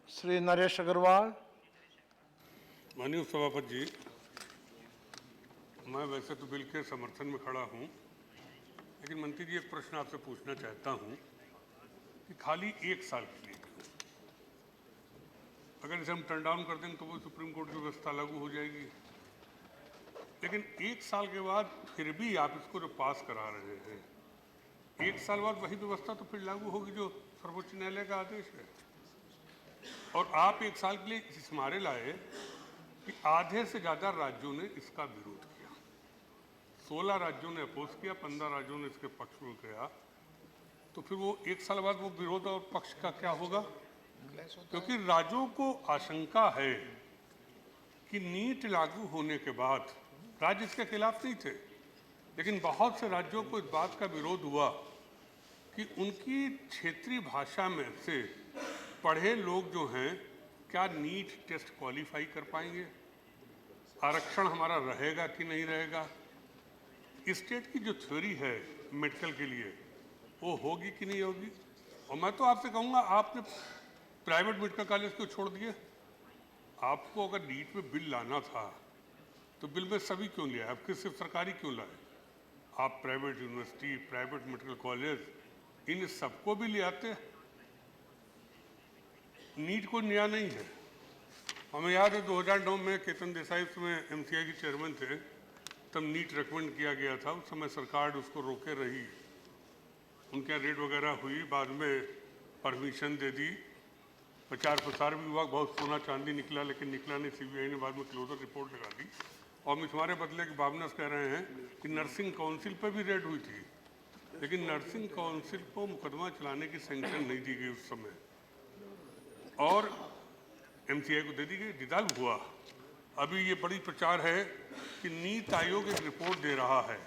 श्री नरेश अग्रवाल। माननीय सभापति जी, मैं वैसे तो बिल के समर्थन में खड़ा हूं, लेकिन मंत्री जी एक प्रश्न आपसे पूछना चाहता हूं कि खाली 1 साल के लिए क्यों? अगर इसे हम टर्न डाउन कर देंगे तो वो सुप्रीम कोर्ट की व्यवस्था लागू हो जाएगी, लेकिन 1 साल के बाद फिर भी आप इसको जो पास करा रहे हैं, 1 साल बाद वही व्यवस्था तो फिर लागू होगी जो सर्वोच्च न्यायालय का आदेश है। और आप 1 साल के लिए इस मारे लाए कि आधे से ज़्यादा राज्यों ने इसका विरोध किया। 16 राज्यों ने अपोज किया, 15 राज्यों ने इसके पक्ष में किया। तो फिर वो 1 साल बाद वो विरोध और पक्ष का क्या होगा? क्योंकि राज्यों को आशंका है कि नीट लागू होने के बाद राज्य इसके खिलाफ नहीं थे, लेकिन बहुत से राज्यों को इस बात का विरोध हुआ कि उनकी क्षेत्रीय भाषा में से पढ़े लोग जो हैं क्या नीट टेस्ट क्वालिफाई कर पाएंगे, आरक्षण हमारा रहेगा कि नहीं रहेगा। स्टेट की जो थ्योरी है मेडिकल के लिए वो होगी कि नहीं होगी। और मैं तो आपसे कहूँगा, आपने प्राइवेट मेडिकल कॉलेज को छोड़ दिए। आपको अगर नीट में बिल लाना था तो बिल में सभी क्यों लिया, आपके सिर्फ सरकारी क्यों लाए? आप private university, private medical college, इन सबको भी ले आते। नीट को नया नहीं है। हमें याद है 2009 में केतन देसाई उसमें MCI के चेयरमैन थे, तब नीट रिकमेंड किया गया था। उस समय सरकार उसको रोके रही, उनके यहाँ रेड वगैरह हुई, बाद में परमिशन दे दी। प्रचार प्रसार भी हुआ, बहुत सोना चांदी निकला, लेकिन निकला नहीं। CBI ने बाद में क्लोजर रिपोर्ट लगा दी। और मिसमारे बदले के बाबनस कह रहे हैं कि नर्सिंग काउंसिल पर भी रेड हुई थी, लेकिन नर्सिंग काउंसिल को मुकदमा चलाने की सैंक्शन नहीं दी गई उस समय, और MCI को दे दी गई, डिसॉल्व हुआ। अभी ये बड़ी प्रचार है कि नीति आयोग एक रिपोर्ट दे रहा है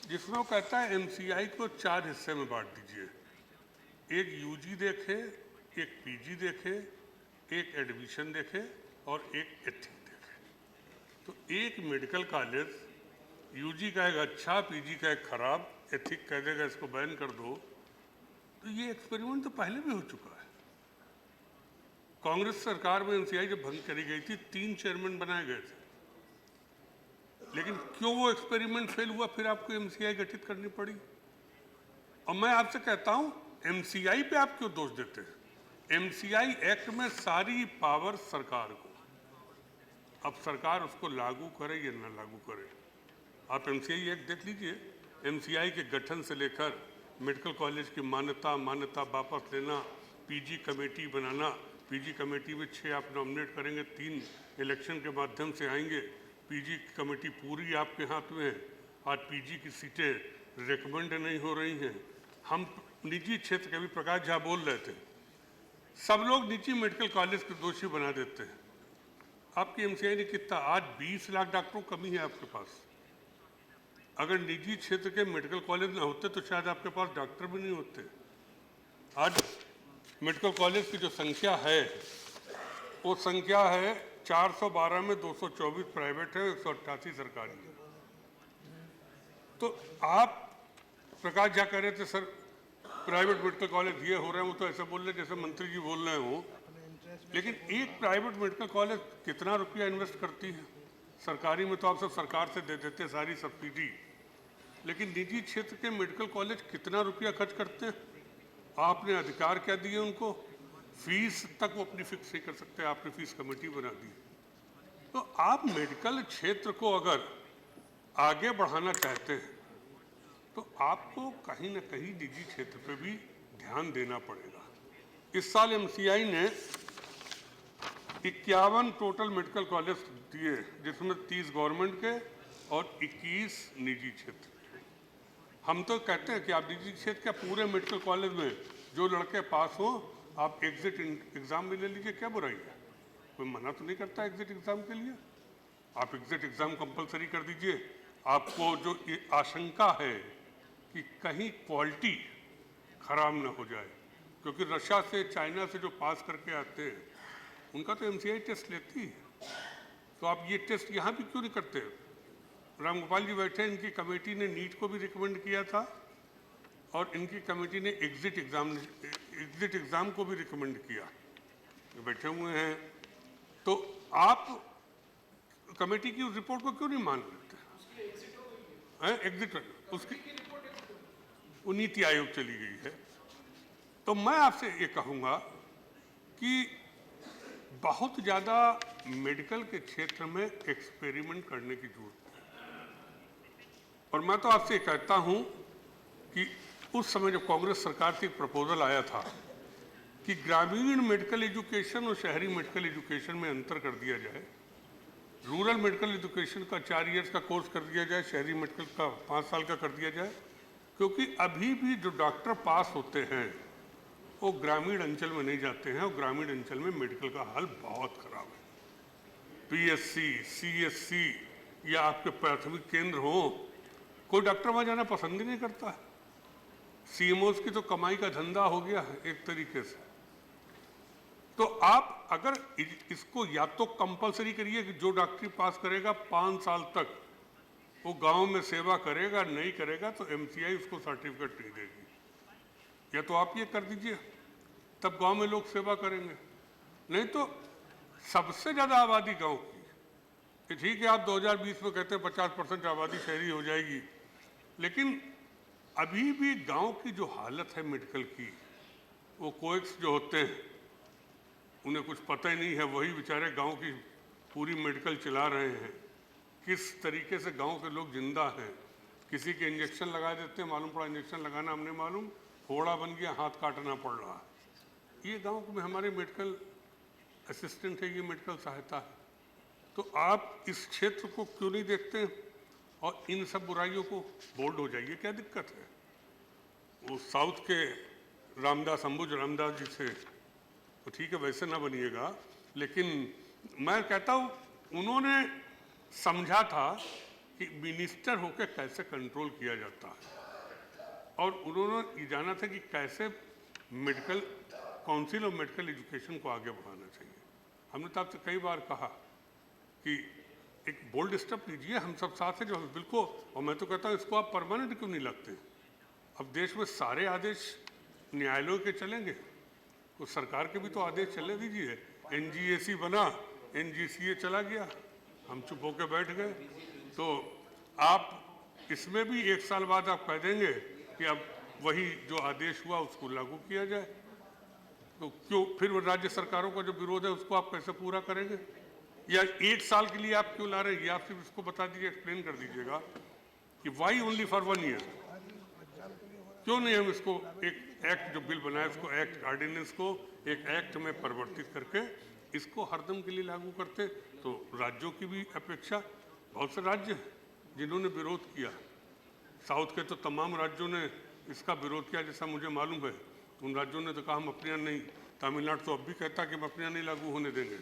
जिसमें वो कहता है MCI को 4 हिस्से में बांट दीजिए, एक UG देखे, एक PG देखे, एक एडमिशन देखे और एक एथिक देखे। तो एक मेडिकल कॉलेज UG का एक अच्छा, PG का एक खराब, एथिक कह देगा इसको बैन कर दो। तो ये एक्सपेरिमेंट तो पहले भी हो चुका है। कांग्रेस सरकार में MCI जब भंग करी गई थी 3 चेयरमैन बनाए गए थे, लेकिन क्यों वो एक्सपेरिमेंट फेल हुआ, फिर आपको MCI गठित करनी पड़ी। और मैं आपसे कहता हूं, MCI पे आप क्यों दोष देते हैं? MCI एक्ट में सारी पावर सरकार को, अब सरकार उसको लागू करे या ना लागू करे। आप MCI एक्ट देख लीजिए, MCI के गठन से लेकर मेडिकल कॉलेज की मान्यता वापस लेना, PG कमेटी बनाना, PG कमेटी में 6 आप नॉमिनेट करेंगे, 3 इलेक्शन के माध्यम से आएंगे। PG कमेटी पूरी आपके हाथ में है। आज PG की सीटें रिकमेंड नहीं हो रही हैं। हम निजी क्षेत्र के भी प्रकाश झा बोल रहे थे, सब लोग निजी मेडिकल कॉलेज के दोषी बना देते हैं। आपकी MCI ने कितना, आज 20 लाख डॉक्टरों कमी है आपके पास। अगर निजी क्षेत्र के मेडिकल कॉलेज ना होते तो शायद आपके पास डॉक्टर भी नहीं होते। आज मेडिकल कॉलेज की जो संख्या है वो संख्या है 412 में 224 प्राइवेट है, 188 सरकारी है। तो आप प्रकाश झा कह रहे थे सर प्राइवेट मेडिकल कॉलेज ये हो रहे हैं, वो तो ऐसे बोल रहे जैसे मंत्री जी बोल रहे हो। लेकिन एक प्राइवेट मेडिकल कॉलेज कितना रुपया इन्वेस्ट करती है? सरकारी में तो आप सब सरकार से दे देते हैं सारी सब्सिडी, लेकिन निजी क्षेत्र के मेडिकल कॉलेज कितना रुपया खर्च करते हैं? आपने अधिकार क्या दिए उनको? फीस तक वो अपनी फिक्स नहीं कर सकते, आपने फीस कमेटी बना दी। तो आप मेडिकल क्षेत्र को अगर आगे बढ़ाना चाहते हैं तो आपको कहीं ना कहीं निजी क्षेत्र पे भी ध्यान देना पड़ेगा। इस साल MCI ने 51 टोटल मेडिकल कॉलेज दिए, जिसमें 30 गवर्नमेंट के और 21 निजी क्षेत्र। हम तो कहते हैं कि आप निजी क्षेत्र के पूरे मेडिकल कॉलेज में जो लड़के पास हो आप एग्जिट एग्ज़ाम भी ले लीजिए, क्या बुराई है? कोई मना तो नहीं करता एग्जिट एग्ज़ाम के लिए। आप एग्जिट एग्ज़ाम कंपलसरी कर दीजिए। आपको जो ये आशंका है कि कहीं क्वालिटी खराब ना हो जाए, क्योंकि रशिया से, चाइना से जो पास करके आते हैं उनका तो MCI टेस्ट लेती है, तो आप ये टेस्ट यहाँ भी क्यों नहीं करते? राम गोपाल जी बैठे, इनकी कमेटी ने नीट को भी रिकमेंड किया था और इनकी कमेटी ने एग्जिट एग्ज़ाम को भी रिकमेंड किया। बैठे हुए हैं, तो आप कमेटी की उस रिपोर्ट को क्यों नहीं मान लेते हैं? एग्जिट उसकी वो नीति आयोग चली गई है। तो मैं आपसे ये कहूँगा कि बहुत ज़्यादा मेडिकल के क्षेत्र में एक्सपेरिमेंट करने की जरूरत है। और मैं तो आपसे कहता हूँ कि उस समय जब कांग्रेस सरकार से एक प्रपोजल आया था कि ग्रामीण मेडिकल एजुकेशन और शहरी मेडिकल एजुकेशन में अंतर कर दिया जाए, रूरल मेडिकल एजुकेशन का 4 इयर्स का कोर्स कर दिया जाए, शहरी मेडिकल का 5 साल का कर दिया जाए, क्योंकि अभी भी जो डॉक्टर पास होते हैं वो ग्रामीण अंचल में नहीं जाते हैं, और ग्रामीण अंचल में मेडिकल का हाल बहुत खराब है। पीएससी, सीएससी या आपके प्राथमिक केंद्र हो, कोई डॉक्टर वहाँ जाना पसंद ही नहीं करता है। सीएमओस की तो कमाई का धंधा हो गया है एक तरीके से। तो आप अगर इसको या तो कंपलसरी करिए कि जो डॉक्टरी पास करेगा 5 साल तक वो गांव में सेवा करेगा, नहीं करेगा तो एमसीआई उसको सर्टिफिकेट नहीं देगी, या तो आप ये कर दीजिए, तब गांव में लोग सेवा करेंगे। नहीं तो सबसे ज़्यादा आबादी गांव की, ठीक है आप 2020 में कहते हैं 50% आबादी शहरी हो जाएगी, लेकिन अभी भी गांव की जो हालत है मेडिकल की, वो कोएक्स जो होते हैं उन्हें कुछ पता ही नहीं है, वही बेचारे गांव की पूरी मेडिकल चला रहे हैं। किस तरीके से गांव के लोग जिंदा हैं, किसी के इंजेक्शन लगा देते हैं, मालूम पड़ा इंजेक्शन लगाना हमने मालूम, फोड़ा बन गया, हाथ काटना पड़ रहा है। ये गांव में हमारे मेडिकल असिस्टेंट है, ये मेडिकल सहायता है। तो आप इस क्षेत्र को क्यों नहीं देखते हैं और इन सब बुराइयों को बोल्ड हो जाइए, क्या दिक्कत है? वो साउथ के रामदास, अंबुज रामदास जी से तो ठीक है वैसे ना बनिएगा, लेकिन मैं कहता हूँ उन्होंने समझा था कि मिनिस्टर होकर कैसे कंट्रोल किया जाता है, और उन्होंने ये जाना था कि कैसे medical council of medical education को आगे बढ़ाना चाहिए। हमने तो आपसे कई बार कहा कि एक बोल्ड स्टेप लीजिए, हम सब साथ हैं जो बिल्कुल, और मैं तो कहता हूँ इसको आप परमानेंट क्यों नहीं लगते? अब देश में सारे आदेश न्यायालयों के चलेंगे, तो सरकार के भी तो आदेश चलने दीजिए। एनजीएसी बना, एनजीसीए चला गया, हम चुप होकर बैठ गए। तो आप इसमें भी 1 साल बाद आप कह देंगे कि अब वही जो आदेश हुआ उसको लागू किया जाए, तो क्यों फिर राज्य सरकारों का जो विरोध है उसको आप कैसे पूरा करेंगे? या 1 साल के लिए आप क्यों ला रहे हैं? आप सिर्फ इसको बता दीजिए, एक्सप्लेन कर दीजिएगा कि वाई ओनली फॉर 1 ईयर, क्यों नहीं हम इसको एक एक्ट जो बिल बनाए उसको एक्ट ऑर्डिनेंस को एक एक्ट में परिवर्तित करके इसको हरदम के लिए लागू करते। तो राज्यों की भी अपेक्षा, बहुत से राज्य हैं जिन्होंने विरोध किया, साउथ के तो तमाम राज्यों ने इसका विरोध किया जैसा मुझे मालूम है। उन राज्यों ने तो कहा हम अपने यहाँ नहीं, तमिलनाडु तो अब भी कहता कि हम अपने यहाँ नहीं लागू होने देंगे।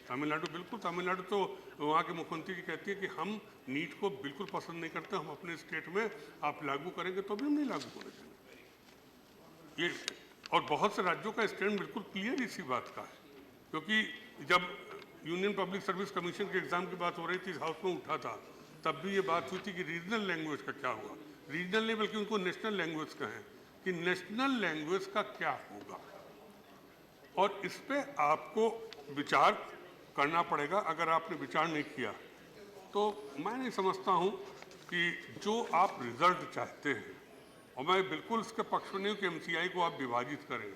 तमिलनाडु बिल्कुल, तमिलनाडु तो वहाँ के मुख्यमंत्री जी कहती है कि हम नीट को बिल्कुल पसंद नहीं करते, हम अपने स्टेट में आप लागू करेंगे तो भी हम नहीं लागू होने देंगे। ये और बहुत से राज्यों का स्टैंड बिल्कुल क्लियर इसी बात का है, क्योंकि जब यूनियन पब्लिक सर्विस कमीशन के एग्जाम की बात हो रही थी, हाउस में उठा था, तब भी ये बात हुई थी कि रीजनल लैंग्वेज का क्या हुआ। रीजनल नहीं बल्कि उनको नेशनल लैंग्वेज कहें, कि नेशनल लैंग्वेज का क्या होगा, और इस पर आपको विचार करना पड़ेगा। अगर आपने विचार नहीं किया तो मैं नहीं समझता हूँ कि जो आप रिजल्ट चाहते हैं, और मैं बिल्कुल इसके पक्ष में नहीं हूँ कि एमसीआई को आप विभाजित करें।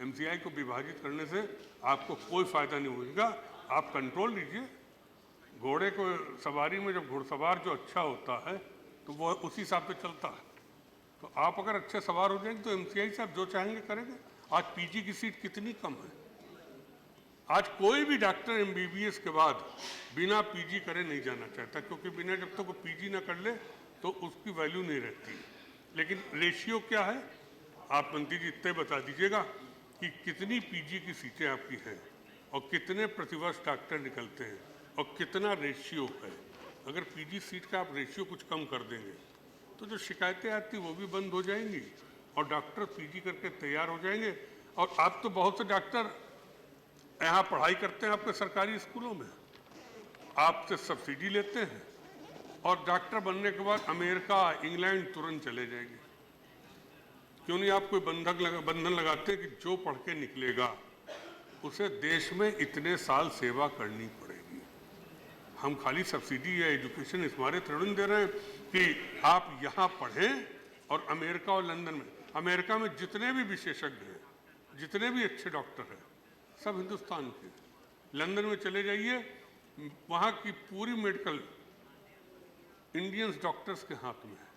एमसीआई को विभाजित करने से आपको कोई फ़ायदा नहीं होगा। आप कंट्रोल लीजिए। घोड़े को सवारी में जब घुड़सवार जो अच्छा होता है तो वो उसी हिसाब से चलता है। तो आप अगर अच्छे सवार हो जाएंगे तो एमसीआई से आप जो चाहेंगे करेंगे। आज पीजी की सीट कितनी कम है। आज कोई भी डॉक्टर एमबीबीएस के बाद बिना पीजी करे नहीं जाना चाहता, क्योंकि बिना जब तक वो पीजी ना कर ले तो उसकी वैल्यू नहीं रहती। लेकिन रेशियो क्या है, आप मंत्री जी इतने बता दीजिएगा कि कितनी पीजी की सीटें आपकी हैं और कितने प्रतिवर्ष डॉक्टर निकलते हैं और कितना रेशियो है। अगर पीजी सीट का आप रेशियो कुछ कम कर देंगे तो जो शिकायतें आती वो भी बंद हो जाएंगी और डॉक्टर पीजी करके तैयार हो जाएंगे। और आप तो बहुत से डॉक्टर यहाँ पढ़ाई करते हैं आपके सरकारी स्कूलों में, आपसे सब्सिडी लेते हैं और डॉक्टर बनने के बाद अमेरिका, इंग्लैंड तुरंत चले जाएंगे। क्यों नहीं आप कोई बंधन लगाते हैं कि जो पढ़ के निकलेगा उसे देश में इतने साल सेवा करनी पड़ेगी। हम खाली सब्सिडी या एजुकेशन इस मारे थोड़ी नहीं दे रहे हैं कि आप यहाँ पढ़ें और अमेरिका और लंदन में, अमेरिका में जितने भी विशेषज्ञ हैं, जितने भी अच्छे डॉक्टर हैं, सब हिंदुस्तान के। लंदन में चले जाइए, वहाँ की पूरी मेडिकल इंडियंस डॉक्टर्स के हाथ में है।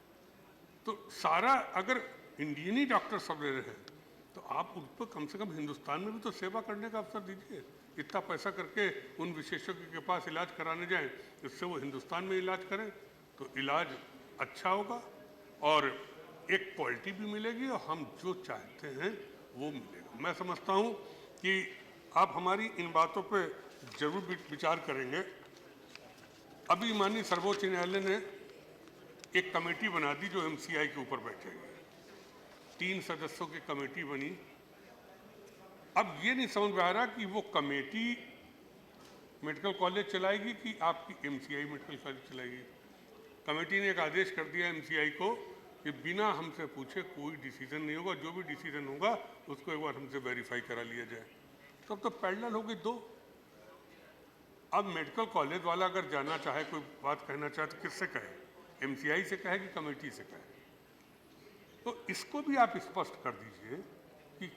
तो सारा अगर इंडियन ही डॉक्टर सब ले रहे हैं तो आप उन पर कम से कम हिंदुस्तान में भी तो सेवा करने का अवसर दीजिए। इतना पैसा करके उन विशेषज्ञ के पास इलाज कराने जाएं, इससे वो हिंदुस्तान में इलाज करें तो इलाज अच्छा होगा और एक क्वालिटी भी मिलेगी और हम जो चाहते हैं वो मिलेगा। मैं समझता हूँ कि आप हमारी इन बातों पे जरूर विचार करेंगे। अभी माननीय सर्वोच्च न्यायालय ने एक कमेटी बना दी जो एमसीआई के ऊपर बैठेगी। 3 सदस्यों की कमेटी बनी। अब ये नहीं समझ में आ रहा कि वो कमेटी मेडिकल कॉलेज चलाएगी कि आपकी एमसीआई मेडिकल कॉलेज चलाएगी। कमेटी ने एक आदेश कर दिया एमसीआई को कि बिना हमसे पूछे कोई डिसीजन नहीं होगा, जो भी डिसीजन होगा उसको एक बार हमसे वेरीफाई करा लिया जाए। तो पैरेलल हो गई 2। अब मेडिकल कॉलेज वाला अगर जाना चाहे, कोई बात कहना चाहे तो किससे कहे? एमसीआई से कहे कि कमेटी से कहे? तो इसको भी आप स्पष्ट कर दीजिए कि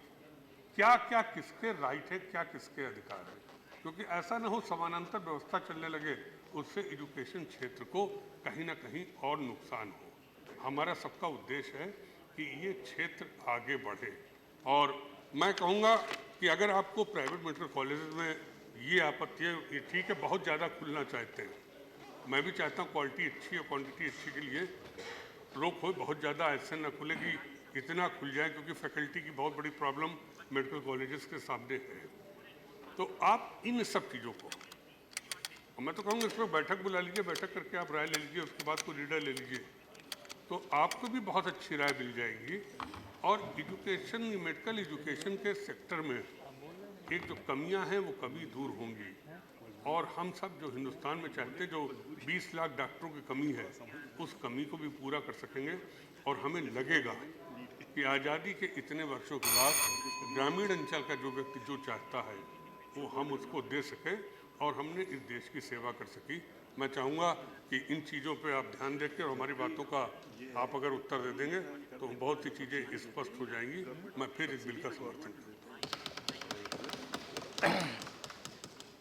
क्या क्या किसके राइट है, क्या किसके अधिकार है, क्योंकि ऐसा ना हो समानांतर व्यवस्था चलने लगे, उससे एजुकेशन क्षेत्र को कहीं ना कहीं और नुकसान हो। हमारा सबका उद्देश्य है कि ये क्षेत्र आगे बढ़े। और मैं कहूँगा कि अगर आपको प्राइवेट मेडिकल कॉलेज में ये आपत्ति है, ये ठीक है, बहुत ज़्यादा खुलना चाहते हैं, मैं भी चाहता हूँ क्वालिटी अच्छी और क्वांटिटी अच्छी के लिए रोक हो, बहुत ज़्यादा ऐसे ना खुले कि इतना खुल जाए, क्योंकि फैकल्टी की बहुत बड़ी प्रॉब्लम मेडिकल कॉलेजेस के सामने है। तो आप इन सब चीज़ों को, मैं तो कहूँगा इस पर बैठक बुला लीजिए, बैठक करके आप राय ले लीजिए, उसके बाद कोई लीडर ले लीजिए, तो आपको भी बहुत अच्छी राय मिल जाएगी। और एजुकेशन, मेडिकल एजुकेशन के सेक्टर में एक जो कमियां हैं वो कमी दूर होंगी। और हम सब जो हिंदुस्तान में चाहते हैं, जो 20 लाख डॉक्टरों की कमी है, उस कमी को भी पूरा कर सकेंगे। और हमें लगेगा कि आज़ादी के इतने वर्षों के बाद ग्रामीण अंचल का जो व्यक्ति जो चाहता है वो हम उसको दे सकें और हमने इस देश की सेवा कर सकी। मैं चाहूँगा कि इन चीज़ों पे आप ध्यान देकर और हमारी बातों का आप अगर उत्तर दे देंगे तो बहुत सी चीज़ें स्पष्ट हो जाएंगी। मैं फिर इस बिल का समर्थन करता हूँ।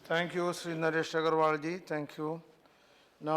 Thank you Shri Naresh Agrawal ji, thank you.